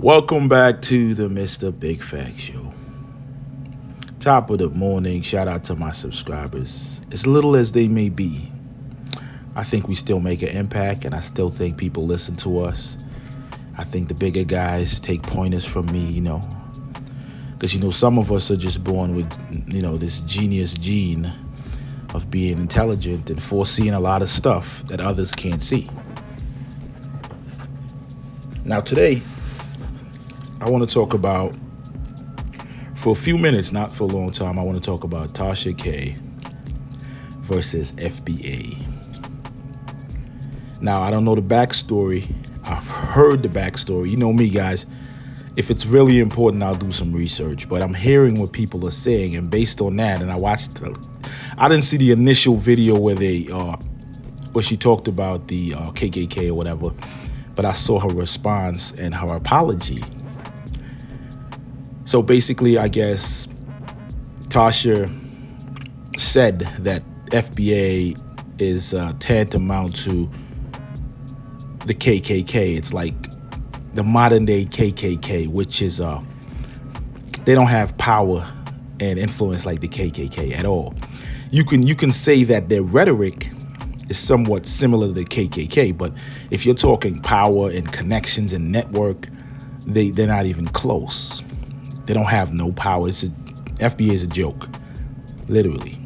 Welcome back to the Mr. Big Fact Show. Top of the morning, shout out to my subscribers. As little as they may be, I think we still make an impact, and I still think people listen to us. I think the bigger guys take pointers from me, because, some of us are just born with, this genius gene of being intelligent and foreseeing a lot of stuff that others can't see. Now, today, I want to talk about, for a few minutes, not for a long time, I want to talk about Tasha K versus FBA. Now, I don't know the backstory. I've heard the backstory. You know me, guys. If it's really important, I'll do some research. But I'm hearing what people are saying, and based on that, and I didn't see the initial video where she talked about the KKK or whatever, but I saw her response and her apology. So basically, I guess Tasha said that FBA is tantamount to the KKK. It's like the modern day KKK, which is they don't have power and influence like the KKK at all. You can say that their rhetoric is somewhat similar to the KKK, but if you're talking power and connections and network, they're not even close. They don't have no power. FBA is a joke, literally,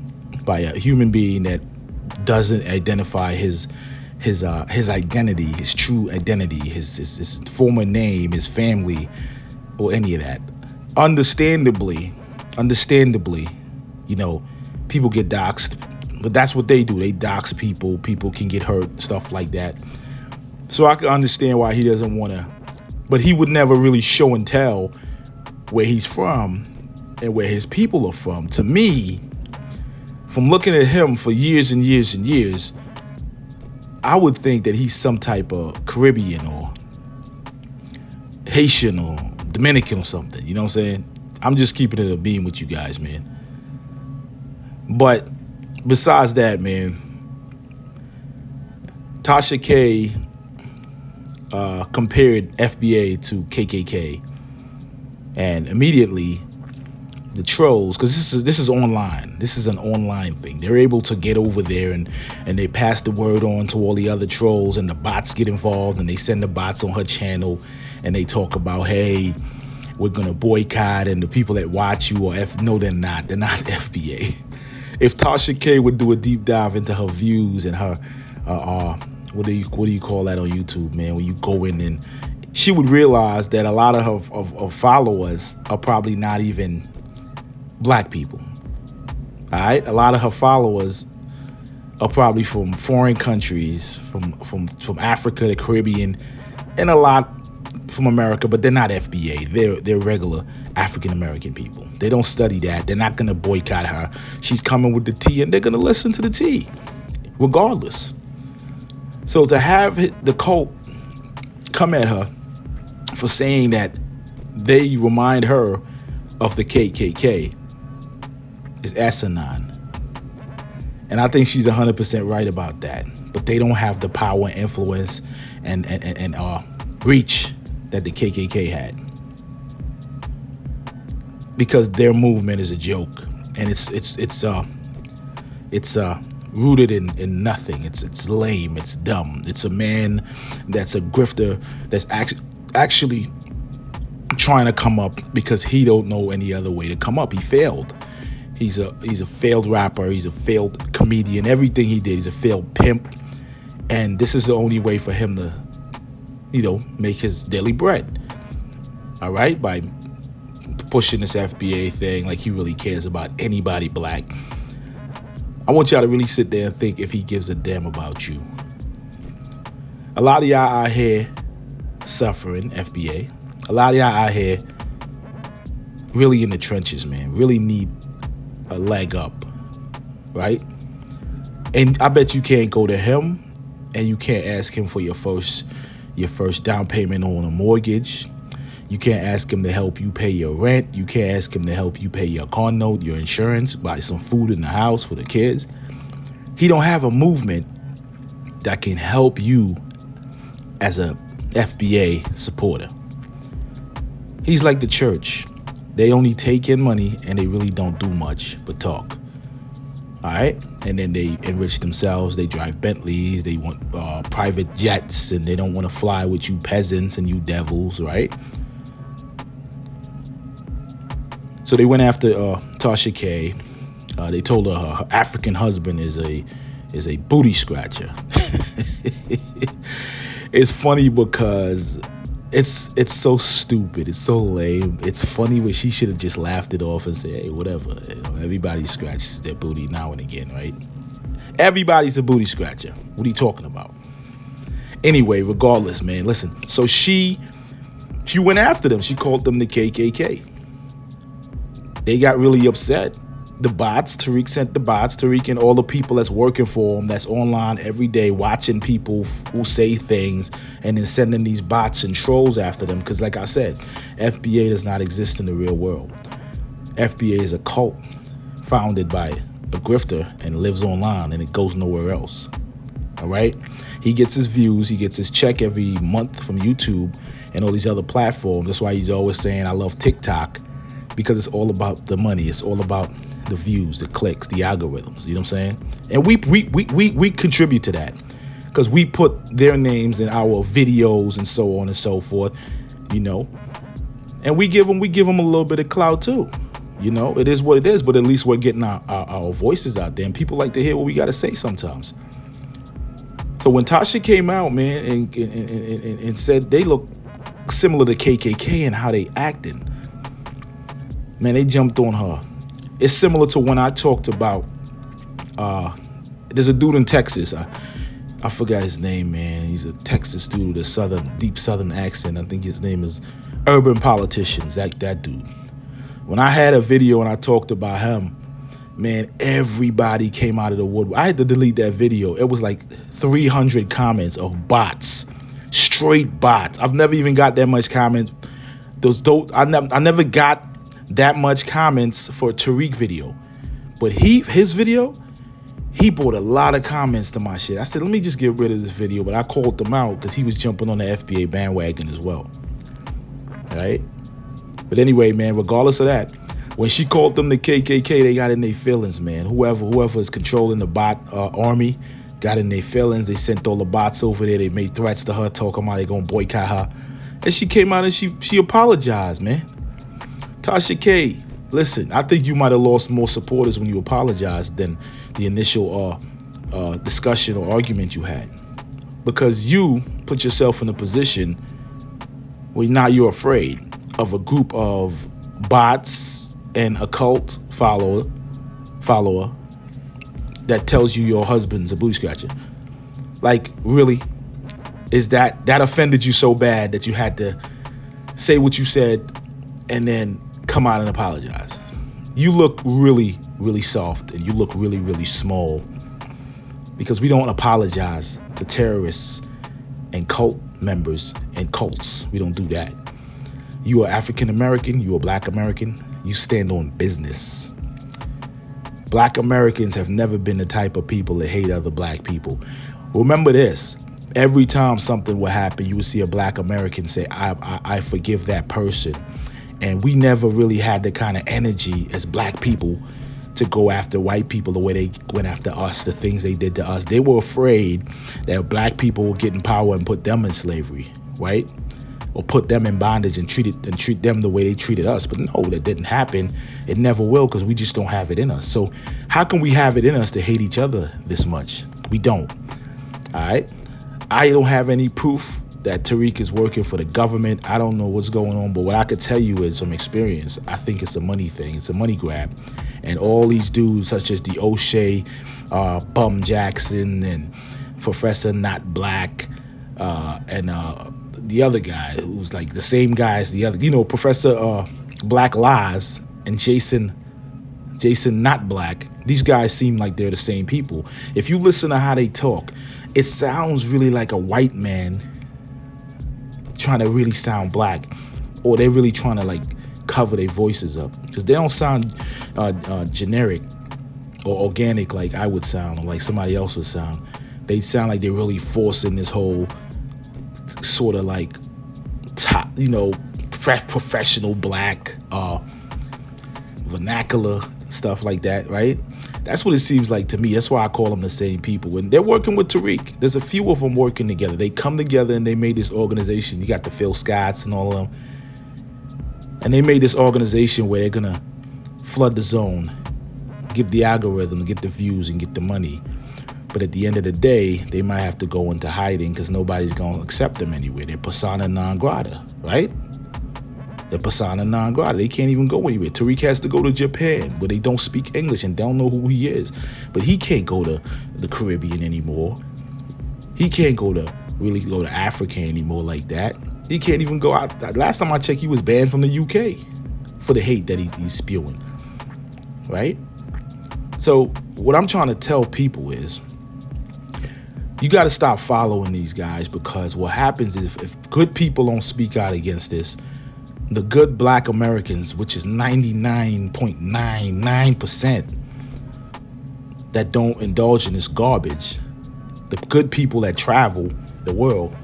by a human being that doesn't identify his identity, his true identity, his former name, his family, or any of that. Understandably, people get doxxed, but that's what they do. They dox people. People can get hurt, stuff like that. So I can understand why he doesn't want to, but he would never really show and tell where he's from and where his people are from. To me, from looking at him for years and years and years, I would think that he's some type of Caribbean or Haitian or Dominican or something. You know what I'm saying? I'm just keeping it a beam with you guys, man. But besides that, man, Tasha K compared FBA to KKK. And immediately, the trolls, because this is online. This is an online thing. They're able to get over there and they pass the word on to all the other trolls, and the bots get involved, and they send the bots on her channel, and they talk about, hey, we're gonna boycott, and the people that watch you are no, they're not. They're not FBA. If Tasha K would do a deep dive into her views and her what do you call that on YouTube, man? When you go in, and she would realize that a lot of her followers are probably not even black people. All right, a lot of her followers are probably from foreign countries, from Africa, the Caribbean, and a lot from America, but they're not FBA. They're regular African American people. They don't study that. They're not gonna boycott her. She's coming with the tea, and they're gonna listen to the tea, regardless. So to have the cult come at her for saying that they remind her of the KKK is asinine. And I think she's 100% right about that. But they don't have the power and influence and reach that the KKK had. Because their movement is a joke. And it's rooted in nothing. It's lame. It's dumb. It's a man that's a grifter that's actually trying to come up because he don't know any other way to come up. He failed. He's a failed rapper. He's a failed comedian. Everything he did, he's a failed pimp. And this is the only way for him to, make his daily bread. All right? By pushing this FBA thing like he really cares about anybody black. I want y'all to really sit there and think if he gives a damn about you. A lot of y'all out here suffering, FBA. A lot of y'all out here really in the trenches, man. Really need a leg up, right? And I bet you can't go to him and you can't ask him for your first down payment on a mortgage. You can't ask him to help you pay your rent. You can't ask him to help you pay your car note, your insurance, buy some food in the house for the kids. He don't have a movement that can help you as a FBA supporter. He's like the church. They only take in money and they really don't do much but talk. All right? And then they enrich themselves. They drive Bentleys. They want private jets, and they don't want to fly with you peasants and you devils, right? So they went after Tasha K. They told her African husband is a booty scratcher. It's funny because it's so stupid. It's so lame. It's funny, but she should have just laughed it off and said, hey, whatever. You know, everybody scratches their booty now and again, right? Everybody's a booty scratcher. What are you talking about? Anyway, regardless, man, listen. So she went after them. She called them the KKK. They got really upset. The bots, Tariq sent the bots, Tariq and all the people that's working for him, that's online every day watching people who say things and then sending these bots and trolls after them. Because like I said, FBA does not exist in the real world. FBA is a cult founded by a grifter and lives online, and it goes nowhere else. All right? He gets his views, he gets his check every month from YouTube and all these other platforms. That's why he's always saying, I love TikTok, because it's all about the money. It's all about the views, the clicks, the algorithms. You know what I'm saying? And we contribute to that because we put their names in our videos and so on and so forth, you know. And we give them a little bit of clout too. You know, it is what it is, but at least we're getting our voices out there, and people like to hear what we got to say sometimes. So when Tasha came out, man, and said they look similar to KKK and how they acting, man, they jumped on her. It's similar to when I talked about, there's a dude in Texas. I forgot his name, man. He's a Texas dude with a deep southern accent. I think his name is Urban Politicians, that dude. When I had a video and I talked about him, man, everybody came out of the woodwork. I had to delete that video. It was like 300 comments of bots, straight bots. I've never even got that much comments. I never got that much comments for a Tariq video, but his video, he brought a lot of comments to my shit. I said, let me just get rid of this video, but I called them out because he was jumping on the FBA bandwagon as well. All right? But anyway, man, regardless of that, when she called them the KKK, they got in their feelings, man. Whoever is controlling the bot army got in their feelings. They sent all the bots over there. They made threats to her, talking about they gonna boycott her. And she came out and she apologized, man. Tasha K, listen, I think you might have lost more supporters when you apologized than the initial discussion or argument you had. Because you put yourself in a position where now you're afraid of a group of bots and a cult follower that tells you your husband's a booty scratcher. Like, really? Is that offended you so bad that you had to say what you said and then come out and apologize? You look really, really soft, and you look really, really small, because we don't apologize to terrorists and cult members and cults. We don't do that. You are African American, you are Black American, you stand on business. Black Americans have never been the type of people that hate other black people. Remember this, every time something would happen, you would see a Black American say, I forgive that person. And we never really had the kind of energy as black people to go after white people the way they went after us, the things they did to us. They were afraid that black people would get in power and put them in slavery, right? Or put them in bondage and treat them the way they treated us. But no, that didn't happen. It never will, because we just don't have it in us. So how can we have it in us to hate each other this much? We don't. All right? I don't have any proof that Tariq is working for the government. I don't know what's going on, but what I could tell you is from experience, I think it's a money thing. It's a money grab. And all these dudes, such as the O'Shea, Bum Jackson, and Professor Not Black, and the other guy who's like the same guy as the other, you know, Professor Black Lies and Jason Not Black. These guys seem like they're the same people. If you listen to how they talk, it sounds really like a white man trying to really sound black, or they're really trying to like cover their voices up, because they don't sound generic or organic like I would sound, or like somebody else would sound. They sound like they're really forcing this whole sort of like top, you know, professional black vernacular stuff like that, right? That's what it seems like to me. That's why I call them the same people. And they're working with Tariq. There's a few of them working together. They come together and they made this organization. You got the Phil Scotts and all of them. And they made this organization where they're going to flood the zone, give the algorithm, get the views, and get the money. But at the end of the day, they might have to go into hiding because nobody's going to accept them anywhere. They're persona non grata, right? They're persona non grata. They can't even go anywhere. Tariq has to go to Japan where they don't speak English and don't know who he is. But he can't go to the Caribbean anymore. He can't really go to Africa anymore like that. He can't even go out. Last time I checked, he was banned from the UK for the hate that he's spewing, right? So what I'm trying to tell people is you got to stop following these guys, because what happens is if good people don't speak out against this, the good black Americans, which is 99.99% that don't indulge in this garbage, the good people that travel the world,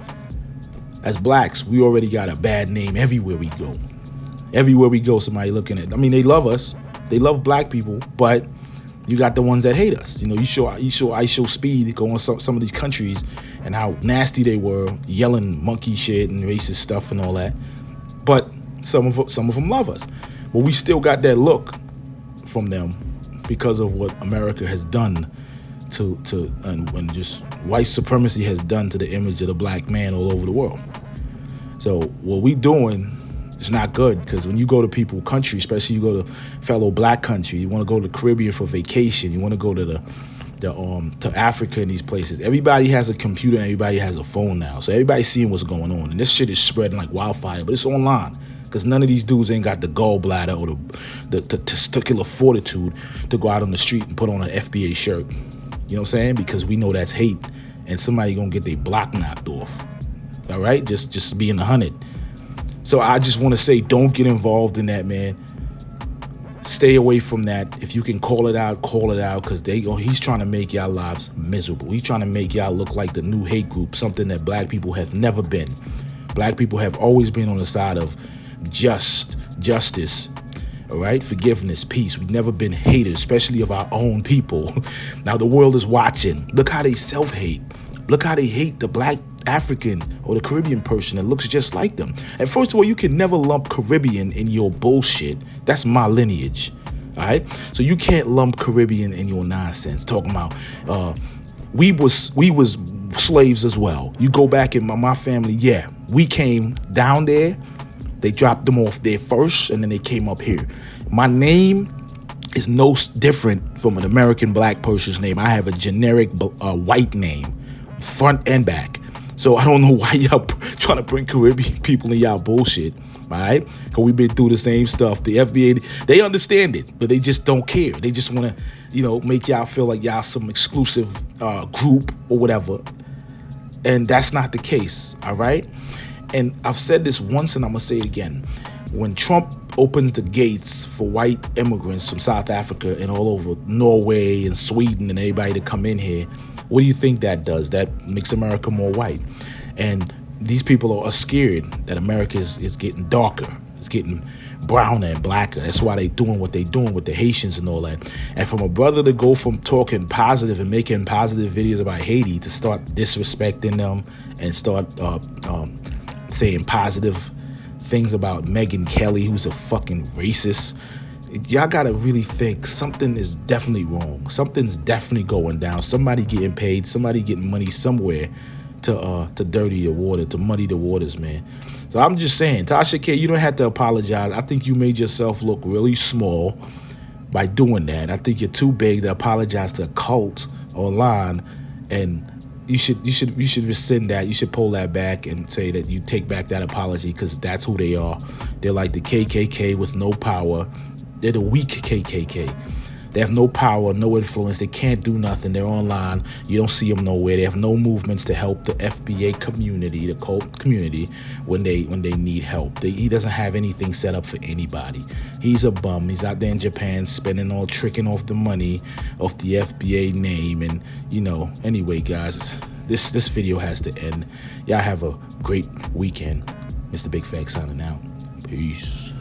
as blacks, we already got a bad name everywhere we go. Everywhere we go, somebody looking at, I mean, they love us. They love black people, but you got the ones that hate us. You know, you show I Show Speed going on some of these countries and how nasty they were, yelling monkey shit and racist stuff and all that. But some of them love us. But we still got that look from them because of what America has done and just white supremacy has done to the image of the black man all over the world. So what we doing is not good, because when you go to people's country, especially you go to fellow black country, you want to go to the Caribbean for vacation, you want to go to to Africa and these places. Everybody has a computer and everybody has a phone now. So everybody's seeing what's going on. And this shit is spreading like wildfire, but it's online. Because none of these dudes ain't got the gallbladder or the testicular fortitude to go out on the street and put on an FBA shirt. You know what I'm saying? Because we know that's hate, and somebody gonna get their block knocked off. All right? Just being 100. So I just want to say, don't get involved in that, man. Stay away from that. If you can call it out, because he's trying to make y'all lives miserable. He's trying to make y'all look like the new hate group, something that black people have never been. Black people have always been on the side of justice, all right, forgiveness, peace. We've never been haters, especially of our own people. Now the world is watching. Look how they self-hate. Look how they hate the black African or the Caribbean person that looks just like them. And first of all, you can never lump Caribbean in your bullshit. That's my lineage, all right? So you can't lump Caribbean in your nonsense. Talking about we was slaves as well. You go back in my family, yeah, we came down there. They dropped them off there first, and then they came up here. My name is no different from an American black person's name. I have a generic white name, front and back. So I don't know why y'all trying to bring Caribbean people in y'all bullshit, all right? Because we've been through the same stuff. The FBA, they understand it, but they just don't care. They just want to, make y'all feel like y'all some exclusive group or whatever. And that's not the case, all right? And I've said this once and I'm going to say it again. When Trump opens the gates for white immigrants from South Africa and all over Norway and Sweden and everybody to come in here, what do you think that does? That makes America more white. And these people are scared that America is getting darker. It's getting browner and blacker. That's why they doing what they doing with the Haitians and all that. And from a brother to go from talking positive and making positive videos about Haiti to start disrespecting them and start saying positive things about Megyn Kelly, who's a fucking racist. Y'all gotta really think something is definitely wrong. Something's definitely going down. Somebody getting paid, somebody getting money somewhere to dirty the water, to muddy the waters, man. So I'm just saying, Tasha K, you don't have to apologize. I think you made yourself look really small by doing that. I think you're too big to apologize to a cult online, and you should rescind that. You should pull that back and say that you take back that apology, because that's who they are. They're like the KKK with no power. They're the weak KKK. They have no power, no influence. They can't do nothing. They're online. You don't see them nowhere. They have no movements to help the FBA community, the cult community, when they need help. He doesn't have anything set up for anybody. He's a bum. He's out there in Japan tricking off the money off the FBA name. And, anyway, guys, this video has to end. Y'all have a great weekend. Mr. Big Fag signing out. Peace.